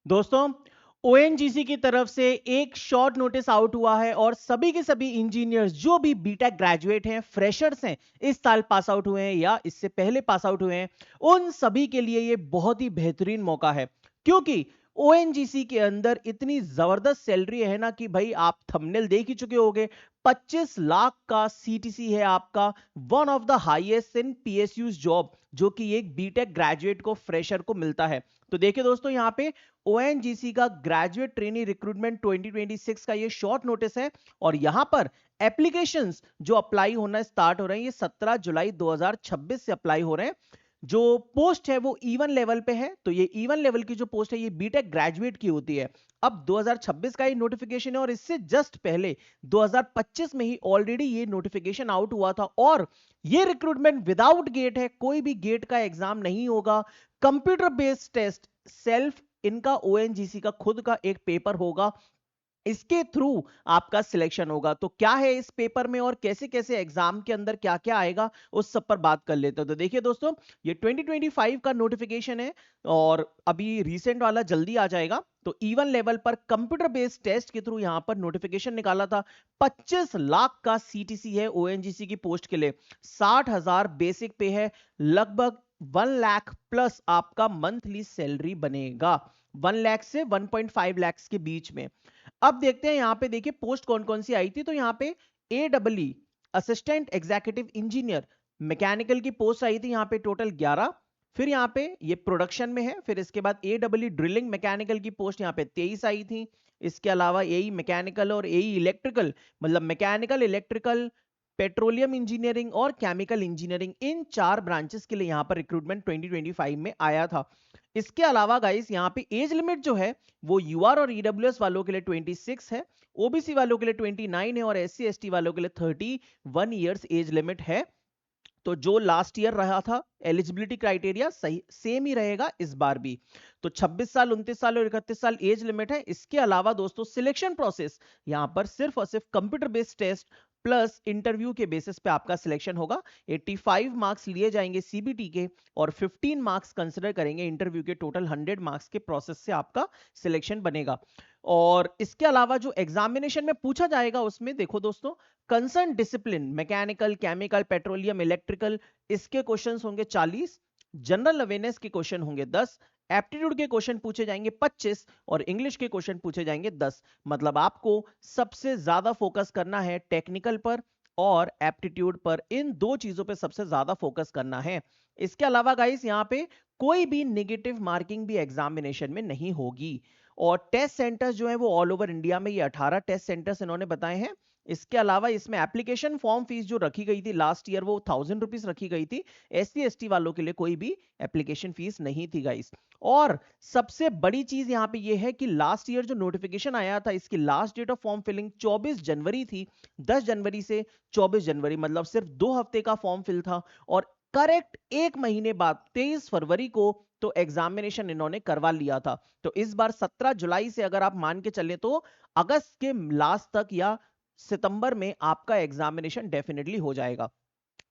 दोस्तों, ओएनजीसी की तरफ से एक शॉर्ट नोटिस आउट हुआ है और सभी के सभी इंजीनियर्स जो भी बीटेक ग्रेजुएट हैं, फ्रेशर्स हैं, इस साल पास आउट हुए हैं या इससे पहले पास आउट हुए हैं, उन सभी के लिए ये बहुत ही बेहतरीन मौका है। क्योंकि ओएनजीसी के अंदर इतनी जबरदस्त सैलरी है ना कि भाई आप थंबनेल देख ही चुके होंगे। 25 लाख का सीटीसी है आपका, one of the highest in PSUs job, जो कि एक बीटेक ग्रेजुएट को, फ्रेशर को मिलता है। तो देखिए दोस्तों, यहाँ पे ओएनजीसी का ग्रेजुएट ट्रेनी रिक्रूटमेंट 2026 का ये शॉर्ट नोटिस है और यहां पर एप्लीकेशंस जो अप्लाई होना स्टार्ट हो रहे हैं, ये 17 जुलाई 2026 से अप्लाई हो रहे हैं। जो पोस्ट है वो इवन लेवल पे है, तो ये इवन लेवल की जो पोस्ट है ये बीटेक ग्रेजुएट की होती है। अब 2026 का ये नोटिफिकेशन है और इससे जस्ट पहले 2025 में ही ऑलरेडी ये नोटिफिकेशन आउट हुआ था और ये रिक्रूटमेंट विदाउट गेट है, कोई भी गेट का एग्जाम नहीं होगा। कंप्यूटर बेस्ड टेस्ट, सेल्फ इनका ओएनजीसी का खुद का एक पेपर होगा, इसके थ्रू आपका सिलेक्शन होगा। तो क्या है इस पेपर में और कैसे कैसे एग्जाम के अंदर क्या क्या आएगा, उस सब पर बात कर लेते हैं। तो देखिए दोस्तों, ये 2025 का नोटिफिकेशन है और अभी रिसेंट वाला जल्दी आ जाएगा। तो इवन लेवल पर कंप्यूटर बेस्ड टेस्ट के थ्रू यहां पर नोटिफिकेशन निकाला था। 25 लाख का सीटीसी है ओएनजीसी की पोस्ट के लिए, 60,000 बेसिक पे है, लगभग 1 लाख प्लस आपका मंथली सैलरी बनेगा, 1 लाख से 1.5 लाख के बीच में। अब देखते हैं यहां पे, देखिए पोस्ट कौन कौन सी आई थी। तो यहां पे एडब्ल्यू असिस्टेंट एग्जीक्यूटिव इंजीनियर मैकेनिकल की पोस्ट आई थी, यहां पे टोटल 11। फिर यहां पे ये प्रोडक्शन में है। फिर इसके बाद एडब्ल्यू ड्रिलिंग मैकेनिकल की पोस्ट यहां पे 23 आई थी। इसके अलावा एई मैकेनिकल और एई इलेक्ट्रिकल, मतलब मैकेनिकल, इलेक्ट्रिकल, पेट्रोलियम इंजीनियरिंग और केमिकल इंजीनियरिंग, इन 4 ब्रांचेस के लिए यहां पर रिक्रूटमेंट 2025 में आया था। इसके अलावा गाइस यहाँ पे एज लिमिट जो है वो यूआर और ईडब्ल्यूएस वालों के लिए 26 है, ओबीसी वालों के लिए 29 है और एससी एसटी वालों के लिए 31 ईयर्स एज लिमिट है। तो जो लास्ट ईयर रहा था एलिजिबिलिटी क्राइटेरिया सही सेम ही रहेगा इस बार भी। तो 26 साल, 29 साल और 31 साल एज लिमिट है। इसके अलावा दोस्तों सिलेक्शन प्रोसेस यहां पर सिर्फ और सिर्फ computer based test plus interview के बेसिस पे आपका सिलेक्शन होगा। 85 मार्क्स लिए जाएंगे सीबीटी के और 15 मार्क्स कंसिडर करेंगे इंटरव्यू के। टोटल 100 मार्क्स के प्रोसेस से आपका सिलेक्शन बनेगा। और इसके अलावा जो एग्जामिनेशन में पूछा जाएगा उसमें देखो दोस्तों, concern discipline mechanical, chemical, petroleum, electrical, इसके क्वेश्चंस होंगे 40, जनरल अवेयरनेस के क्वेश्चन होंगे 10, एप्टीट्यूड के क्वेश्चन पूछे जाएंगे 25 और इंग्लिश के क्वेश्चन पूछे जाएंगे 10। मतलब आपको सबसे ज्यादा फोकस करना है टेक्निकल पर और एप्टीट्यूड पर, इन दो चीजों पे सबसे ज्यादा फोकस करना है। इसके अलावा गाइस यहाँ पे कोई भी नेगेटिव मार्किंग भी एग्जामिनेशन में नहीं होगी। और टेस्ट सेंटर्स जो है वो ऑल ओवर इंडिया में ये 18 टेस्ट सेंटर्स इन्होंने बताए हैं। इसके अलावा इसमें एप्लीकेशन फॉर्म फीस जो रखी गई थी लास्ट ईयर वो 1000 रुपीज रखी गई थी। एससी एसटी वालों के लिए कोई भी एप्लीकेशन फीस नहीं थी गाइस। और सबसे बड़ी चीज यहां पे ये है कि लास्ट ईयर जो नोटिफिकेशन आया था इसकी last date of form filling 24 जनवरी थी। 10 जनवरी से 24 जनवरी, मतलब सिर्फ 2 हफ्ते का फॉर्म फिल था। और करेक्ट एक महीने बाद 23 फरवरी को तो एग्जामिनेशन इन्होंने करवा लिया था। तो इस बार 17 जुलाई से अगर आप मान के चले तो अगस्त के लास्ट तक या सितंबर में आपका एग्जामिनेशन डेफिनेटली हो जाएगा।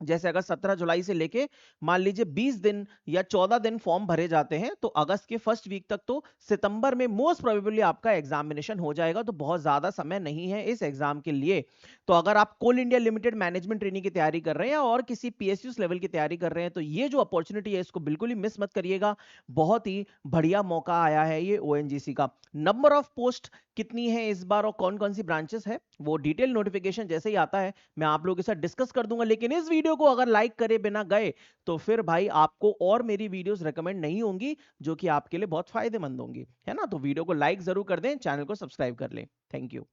जैसे अगर 17 जुलाई से लेके मान लीजिए 20 दिन या 14 दिन फॉर्म भरे जाते हैं तो अगस्त के फर्स्ट वीक तक तो सितंबर में मोस्ट प्रोबेबली आपका एग्जामिनेशन हो जाएगा। तो बहुत ज्यादा समय नहीं है इस एग्जाम के लिए। तो अगर आप कोल इंडिया लिमिटेड मैनेजमेंट ट्रेनिंग की तैयारी कर रहे हैं या और किसी पीएसयू लेवल की तैयारी कर रहे हैं तो ये जो अपॉर्चुनिटी है इसको बिल्कुल ही मिस मत करिएगा। बहुत ही बढ़िया मौका आया है ये ओएनजीसी का। नंबर ऑफ पोस्ट कितनी है इस बार और कौन कौन सी ब्रांचेस है वो डिटेल नोटिफिकेशन जैसे ही आता है मैं आप लोगों के साथ डिस्कस कर दूंगा। लेकिन इस वीडियो को अगर लाइक करे बिना गए तो फिर भाई आपको और मेरी वीडियोस रेकमेंड नहीं होंगी जो कि आपके लिए बहुत फायदेमंद होंगी, है ना। तो वीडियो को लाइक जरूर कर दें, चैनल को सब्सक्राइब कर लें। Thank you.